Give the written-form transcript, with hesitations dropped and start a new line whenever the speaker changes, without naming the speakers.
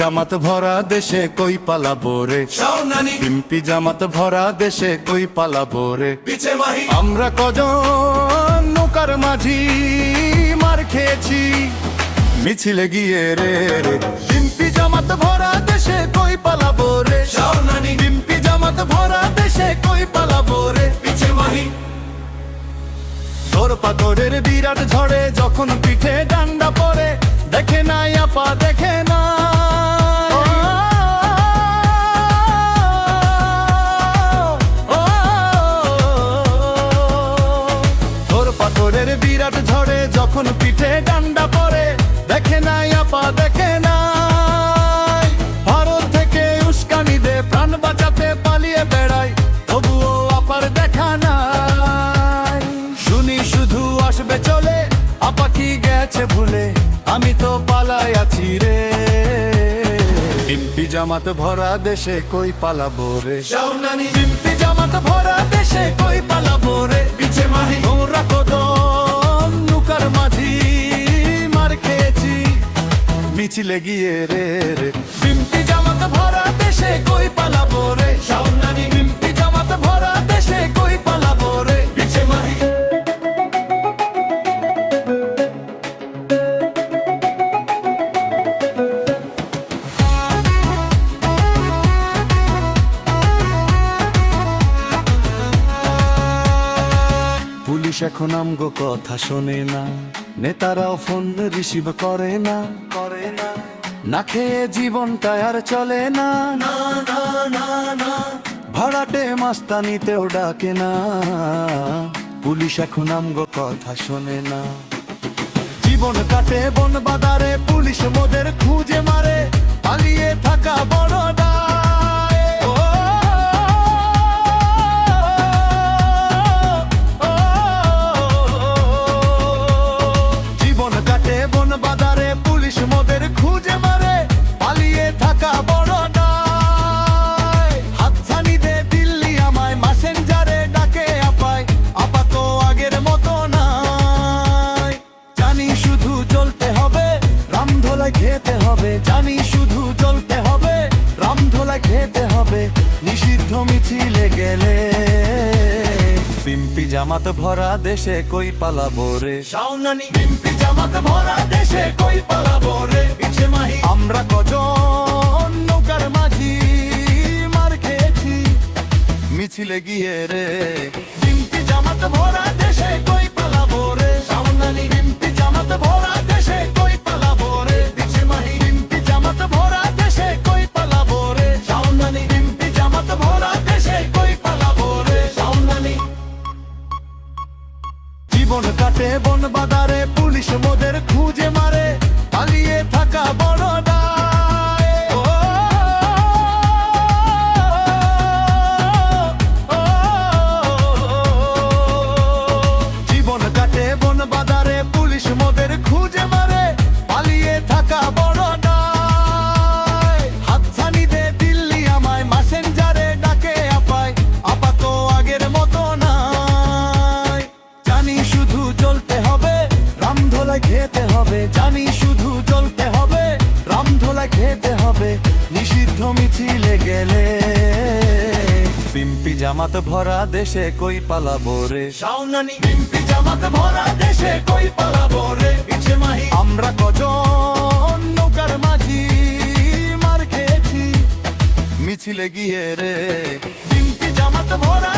জামাত ভরা দেশে কই পালাবো রে, পিম্পি জামাত ভরা দেশে কই পালাবো রে। আমরা কজন নৌকার মাঝি মার খেয়েছি মিছিলে গিয়ে রে, পিম্পি জামাত ভরা দেশে কই পালাবো রে, পিম্পি জামাত ভরা দেশে কই পালাবো রে। তোর পাথরের বিরাট ঝড়ে যখন পিঠে ডান্ডা পড়ে, দেখে নাই আপা দেখে না, তোর পাথরের বিরাট ঝড়ে যখন পিঠে ডান্ডা পড়ে, দেখে নাই আপা দেখে না। ভারত থেকে উস্কানি দে প্রাণ বাঁচাতে পালিয়ে বেড়াই, তবুও আপার দেখা নাই। শুনি শুধু আসবে চলে, আপা কি গেছে ভুলে, আমি তো পালাই আছি রে। পিম্পি জামাত ভরা দেশে কই পালাবো রে, পিম্পি জামাত ভরা দেশে কই পালাবো রে। তোরা কদম নৌকার মাঝি মার খেয়েছি মিছিলে গিয়ে রে, পিম্পি জামাত ভরা দেশে কই পালাবো রে, পিম্পি জামাত ভরা দেশে কই পালাবো রে। পুলিশ এখন আমগো কথা শোনে না, নেতারাও ফোন রিসিভ করে না, না খেয়ে জীবনটা আর চলে না, ভাড়াটে মাস্তানিতেও ডাকে না। পুলিশ এখন আমগো কথা শোনে না, জীবন কাটে বন বাদারে, পুলিশ মোদের খুঁজে মারে, পালিয়ে থাকা বড় দায়। জীবন কাটে বন বাদারে, পুলিশ মোদের খুঁজে মারে, পালিয়ে থাকা বড় দায়। হাতছানি দে দিল্লি আমায়, মেসেঞ্জারে ডাকে আপায়, আপা তো আগের মতো নাই। জানি শুধু চলতে হবে, রামধোলায় খেতে হবে, জানি শুধু চলতে হবে, রামধোলায় খেতে হবে, নিষিদ্ধ মিছিলে গেলে। পিম্পি জামাত ভরা দেশে কই পালাবো রে, পিম্পি জামাত ভরা দেশে কই পালাবো রে। আমরা কজন নৌকার মাঝি মার খেয়েছি মিছিলে গিয়ে রে, পিম্পি জামাত ভরা দেশে কই পালাবো রে, পিম্পি জামাত ভরা দেশে কই পালাবো রে। পিম্পি জামাত ভরা দেশে কই পালাবো রে, পিম্পি জামাত ভরা দেশে কই পালাবো রে। জীবন কাটে বন বাদারে, পুলিশ মোদের খুঁজে মারে, পালিয়ে থাকা বড় দায়। জীবন কাটে বন বাদারে, পুলিশ মোদের খুঁজে মারে, পালিয়ে থাকা বড় দায়। হাতছানি দে দিল্লি আমায়, মেসেঞ্জারে ডাকে আপায়, আপা তো আগের মতো নাই। জানি শুধু চলতে হবে, রামধোলায় খেতে হবে, জানি শুধু চলতে হবে, রামধোলায় খেতে হবে, নিষিদ্ধ মিছিলে গেলে। পিম্পি জামাত ভরা দেশে কই পালাবো রে, পিম্পি জামাত ভরা দেশে কই পালাবো রে। আমরা কজন নৌকার মাঝি মার খেয়েছি মিছিলে গিয়ে রে, পিম্পি জামাত ভরা